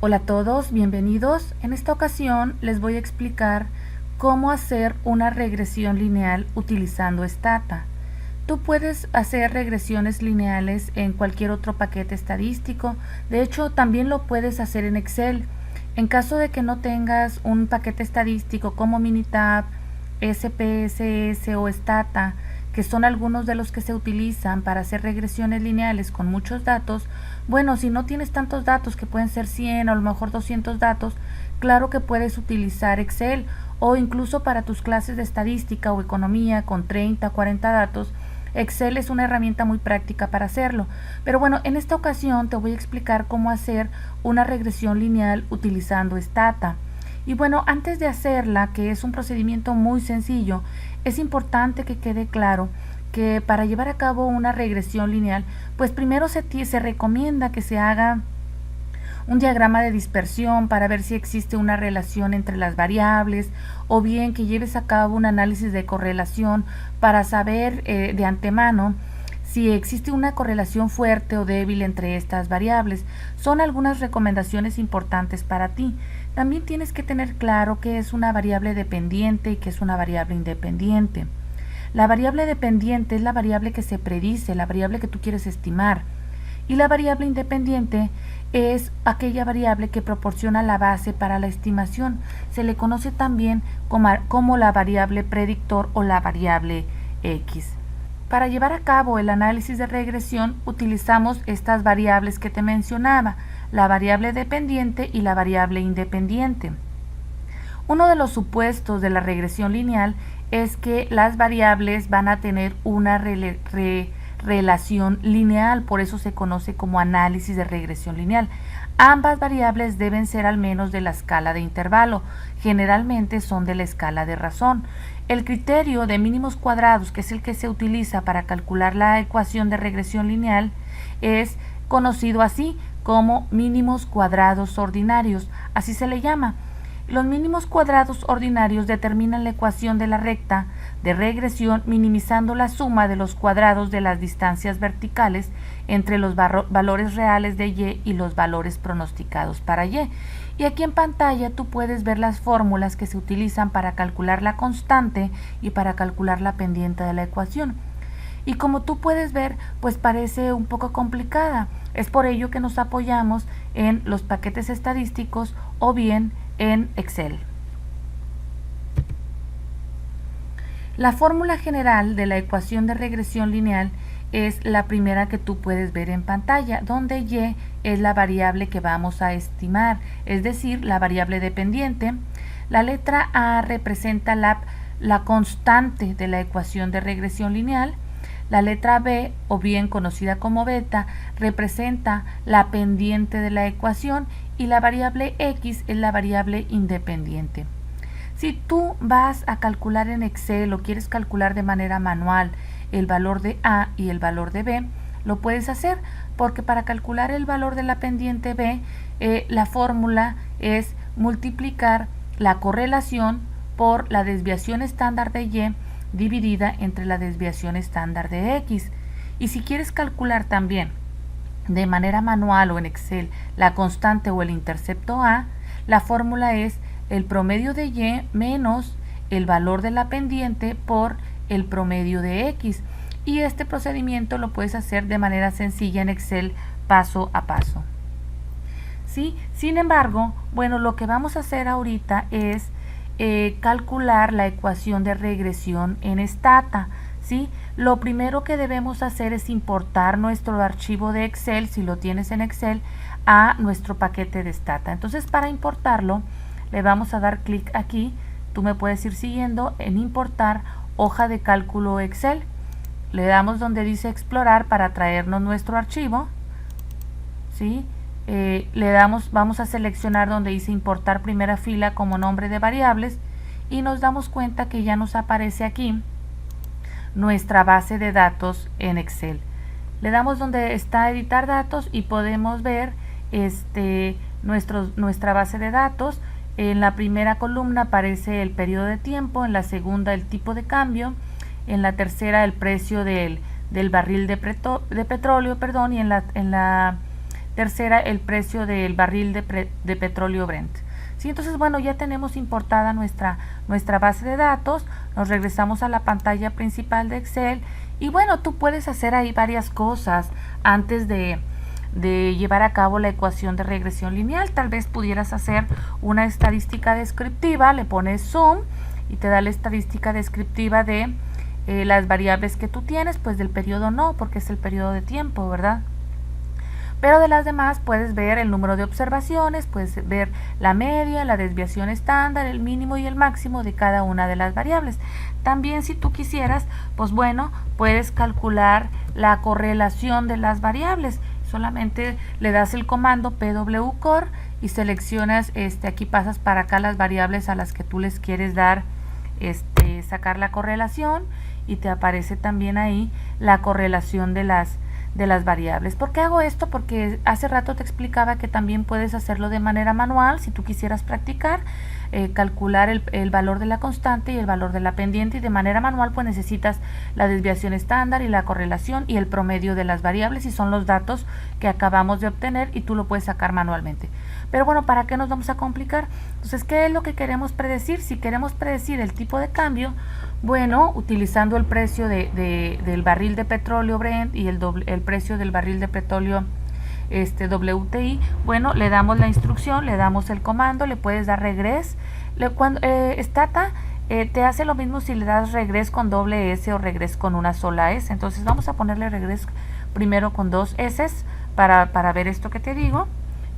Hola a todos, bienvenidos. En esta ocasión les voy a explicar cómo hacer una regresión lineal utilizando Stata. Tú puedes hacer regresiones lineales en cualquier otro paquete estadístico. De hecho, también lo puedes hacer en Excel. En caso de que no tengas un paquete estadístico como Minitab, SPSS o Stata, que son algunos de los que se utilizan para hacer regresiones lineales con muchos datos, bueno, si no tienes tantos datos, que pueden ser 100 o a lo mejor 200 datos, claro que puedes utilizar Excel, o incluso para tus clases de estadística o economía con 30 o 40 datos, Excel es una herramienta muy práctica para hacerlo. Pero bueno, en esta ocasión te voy a explicar cómo hacer una regresión lineal utilizando Stata. Y bueno, antes de hacerla, que es un procedimiento muy sencillo, es importante que quede claro que para llevar a cabo una regresión lineal, pues primero se recomienda que se haga un diagrama de dispersión para ver si existe una relación entre las variables, o bien que lleves a cabo un análisis de correlación para saber de antemano si existe una correlación fuerte o débil entre estas variables. Son algunas recomendaciones importantes para ti. También tienes que tener claro qué es una variable dependiente y qué es una variable independiente. La variable dependiente es la variable que se predice, la variable que tú quieres estimar. Y la variable independiente es aquella variable que proporciona la base para la estimación. Se le conoce también como la variable predictor o la variable X. Para llevar a cabo el análisis de regresión utilizamos estas variables que te mencionaba, la variable dependiente y la variable independiente. Uno de los supuestos de la regresión lineal es que las variables van a tener una relación lineal, por eso se conoce como análisis de regresión lineal. Ambas variables deben ser al menos de la escala de intervalo, generalmente son de la escala de razón. El criterio de mínimos cuadrados, que es el que se utiliza para calcular la ecuación de regresión lineal, es conocido así como mínimos cuadrados ordinarios, así se le llama. Los mínimos cuadrados ordinarios determinan la ecuación de la recta de regresión minimizando la suma de los cuadrados de las distancias verticales entre los valores reales de y y los valores pronosticados para y. Y aquí en pantalla tú puedes ver las fórmulas que se utilizan para calcular la constante y para calcular la pendiente de la ecuación. Y como tú puedes ver, pues parece un poco complicada. Es por ello que nos apoyamos en los paquetes estadísticos o bien en Excel. La fórmula general de la ecuación de regresión lineal es la primera que tú puedes ver en pantalla, donde y es la variable que vamos a estimar, es decir, la variable dependiente. La letra A representa la constante de la ecuación de regresión lineal. La letra B, o bien conocida como beta, representa la pendiente de la ecuación, y la variable X es la variable independiente. Si tú vas a calcular en Excel o quieres calcular de manera manual el valor de A y el valor de B, lo puedes hacer, porque para calcular el valor de la pendiente B, la fórmula es multiplicar la correlación por la desviación estándar de Y dividida entre la desviación estándar de X. Y si quieres calcular también de manera manual o en Excel la constante o el intercepto A, la fórmula es el promedio de Y menos el valor de la pendiente por el promedio de X. Y este procedimiento lo puedes hacer de manera sencilla en Excel paso a paso. ¿Sí? Sin embargo, bueno, lo que vamos a hacer ahorita es calcular la ecuación de regresión en Stata. ¿Sí? Lo primero que debemos hacer es importar nuestro archivo de Excel, si lo tienes en Excel, a nuestro paquete de Stata. Entonces, para importarlo, le vamos a dar clic aquí. Tú me puedes ir siguiendo en importar hoja de cálculo Excel. Le damos donde dice explorar para traernos nuestro archivo. ¿Sí? Vamos a seleccionar donde dice importar primera fila como nombre de variables, y nos damos cuenta que ya nos aparece aquí nuestra base de datos en Excel. Le damos donde está editar datos y podemos ver nuestra base de datos. En la primera columna aparece el periodo de tiempo, en la segunda el tipo de cambio, en la tercera el precio del barril de petróleo, y en la tercera el precio del barril de petróleo Brent. ¿Sí? Entonces, bueno, ya tenemos importada nuestra base de datos, nos regresamos a la pantalla principal de Excel y bueno, tú puedes hacer ahí varias cosas antes de llevar a cabo la ecuación de regresión lineal. Tal vez pudieras hacer una estadística descriptiva, le pones zoom y te da la estadística descriptiva de las variables que tú tienes, pues del periodo no, porque es el periodo de tiempo, ¿verdad? Pero de las demás puedes ver el número de observaciones, puedes ver la media, la desviación estándar, el mínimo y el máximo de cada una de las variables. También si tú quisieras, pues bueno, puedes calcular la correlación de las variables. Solamente le das el comando pwcore y seleccionas, aquí pasas para acá las variables a las que tú les quieres dar, sacar la correlación y te aparece también ahí la correlación de las variables. ¿Por qué hago esto? Porque hace rato te explicaba que también puedes hacerlo de manera manual si tú quisieras practicar, calcular el valor de la constante y el valor de la pendiente, y de manera manual pues necesitas la desviación estándar y la correlación y el promedio de las variables, y son los datos que acabamos de obtener y tú lo puedes sacar manualmente. Pero bueno, ¿para qué nos vamos a complicar? Entonces, ¿qué es lo que queremos predecir? Si queremos predecir el tipo de cambio, bueno, utilizando el precio del barril de petróleo Brent y el precio del barril de petróleo WTI, bueno, le damos la instrucción, le damos el comando, le puedes dar regress. Stata te hace lo mismo si le das regress con doble S o regress con una sola S. Entonces vamos a ponerle regress primero con dos S para ver esto que te digo.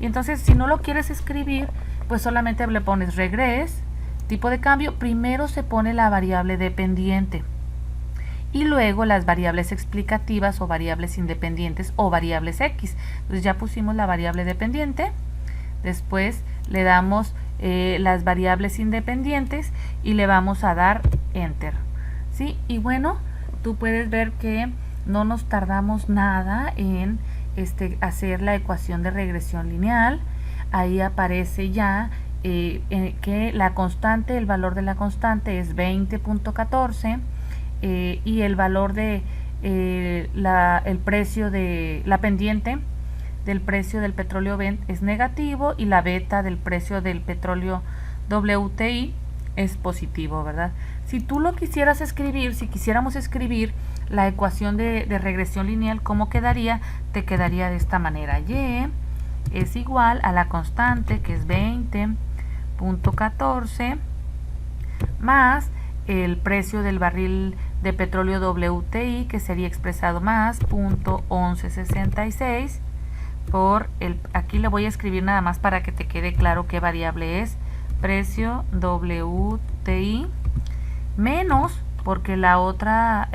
Y entonces si no lo quieres escribir, pues solamente le pones regress, tipo de cambio, primero se pone la variable dependiente y luego las variables explicativas o variables independientes o variables X. Entonces ya pusimos la variable dependiente, después le damos las variables independientes y le vamos a dar enter, ¿sí? Y bueno, tú puedes ver que no nos tardamos nada en hacer la ecuación de regresión lineal. Ahí aparece ya que la constante, el valor de la constante es 20.14 y el valor de el precio de la pendiente del precio del petróleo Brent es negativo y la beta del precio del petróleo WTI es positivo, ¿verdad? Si tú lo quisieras escribir, si quisiéramos escribir la ecuación de regresión lineal, ¿cómo quedaría? Te quedaría de esta manera: Y es igual a la constante, que es 20.14, más el precio del barril de petróleo WTI, que sería expresado más .1166 por aquí le voy a escribir nada más para que te quede claro qué variable es, precio WTI, menos, porque la otra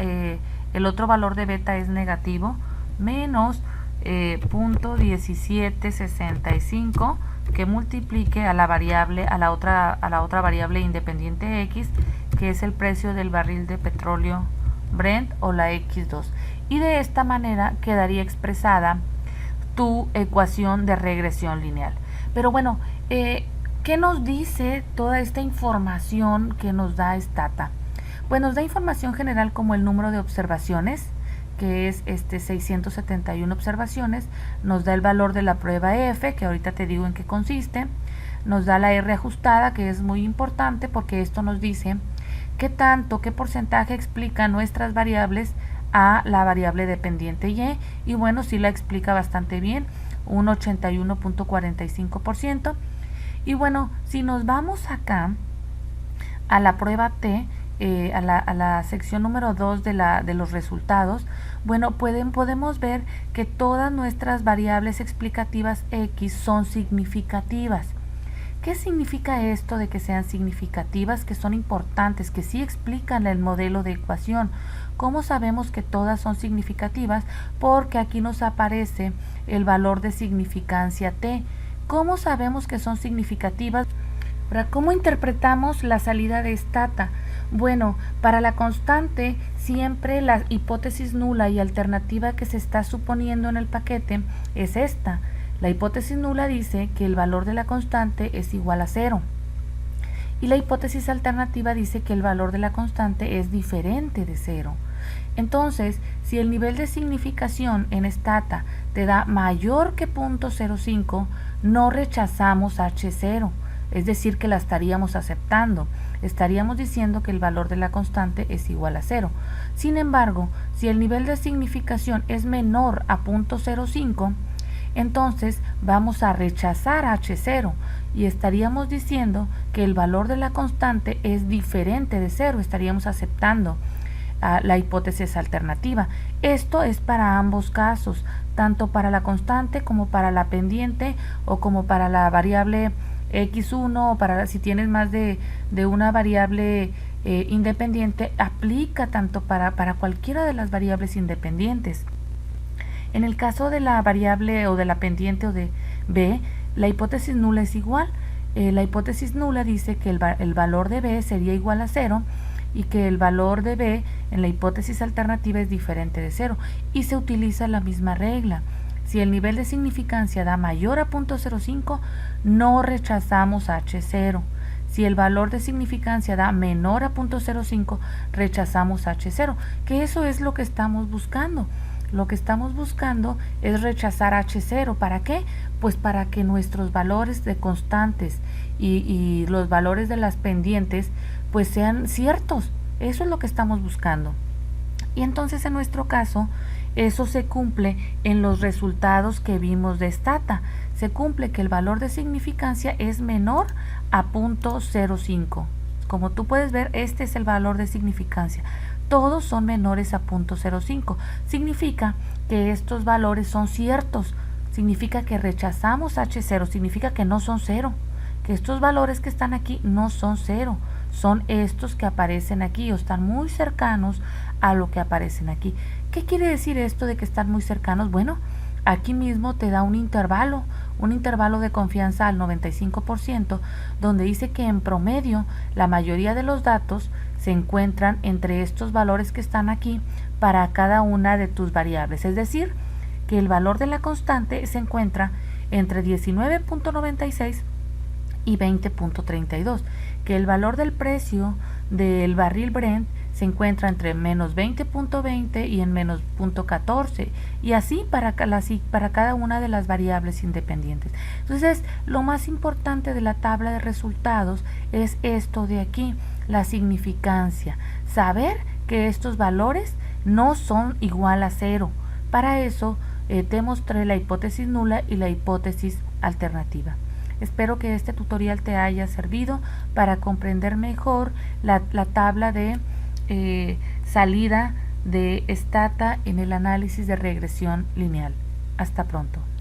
el otro valor de beta es negativo, menos .1765, que multiplique a la variable, a la otra variable independiente X, que es el precio del barril de petróleo Brent, o la X2. Y de esta manera quedaría expresada tu ecuación de regresión lineal. Pero bueno, ¿qué nos dice toda esta información que nos da Stata? Pues nos da información general como el número de observaciones, que es 671 observaciones, nos da el valor de la prueba F, que ahorita te digo en qué consiste, nos da la R ajustada, que es muy importante porque esto nos dice qué porcentaje explica nuestras variables a la variable dependiente y bueno, sí la explica bastante bien, un 81.45%. Y bueno, si nos vamos acá a la prueba T, a la sección número 2 de los resultados, bueno, podemos ver que todas nuestras variables explicativas X son significativas. ¿Qué significa esto de que sean significativas? Que son importantes, que sí explican el modelo de ecuación. ¿Cómo sabemos que todas son significativas? Porque aquí nos aparece el valor de significancia T. ¿Cómo sabemos que son significativas? Ahora, ¿cómo interpretamos la salida de Stata? Bueno, para la constante, siempre la hipótesis nula y alternativa que se está suponiendo en el paquete es esta. La hipótesis nula dice que el valor de la constante es igual a 0. Y la hipótesis alternativa dice que el valor de la constante es diferente de 0. Entonces, si el nivel de significación en stata te da mayor que 0.05, no rechazamos H0, es decir, que la estaríamos aceptando. Estaríamos diciendo que el valor de la constante es igual a 0. Sin embargo, si el nivel de significación es menor a 0.05, entonces vamos a rechazar H0 y estaríamos diciendo que el valor de la constante es diferente de 0. Estaríamos aceptando la hipótesis alternativa. Esto es para ambos casos, tanto para la constante como para la pendiente o como para la variable x1 o para si tienes más de una variable independiente, aplica tanto para cualquiera de las variables independientes. En el caso de la variable o de la pendiente o de b, la hipótesis nula es igual. La hipótesis nula dice que el valor de b sería igual a 0 y que el valor de b en la hipótesis alternativa es diferente de 0 y se utiliza la misma regla. Si el nivel de significancia da mayor a 0.05, no rechazamos H0. Si el valor de significancia da menor a 0.05, rechazamos H0, que eso es lo que estamos buscando. Lo que estamos buscando es rechazar H0. ¿Para qué? Pues para que nuestros valores de constantes y los valores de las pendientes pues sean ciertos. Eso es lo que estamos buscando. Y entonces en nuestro caso eso se cumple en los resultados que vimos de stata. Se cumple que el valor de significancia es menor a 0.05. Como tú puedes ver, este es el valor de significancia. Todos son menores a 0.05. Significa que estos valores son ciertos. Significa que rechazamos H0. Significa que no son 0. Que estos valores que están aquí no son 0. Son estos que aparecen aquí o están muy cercanos a lo que aparecen aquí. ¿Qué quiere decir esto de que están muy cercanos? Bueno, aquí mismo te da un intervalo de confianza al 95%, donde dice que en promedio la mayoría de los datos se encuentran entre estos valores que están aquí para cada una de tus variables. Es decir, que el valor de la constante se encuentra entre 19.96 y 20.32, que el valor del precio del barril Brent se encuentra entre menos 20.20 y en menos 0.14 y así para cada una de las variables independientes. Entonces, lo más importante de la tabla de resultados es esto de aquí, la significancia, saber que estos valores no son igual a 0. Para eso te mostré la hipótesis nula y la hipótesis alternativa. Espero que este tutorial te haya servido para comprender mejor la tabla de salida de stata en el análisis de regresión lineal. Hasta pronto.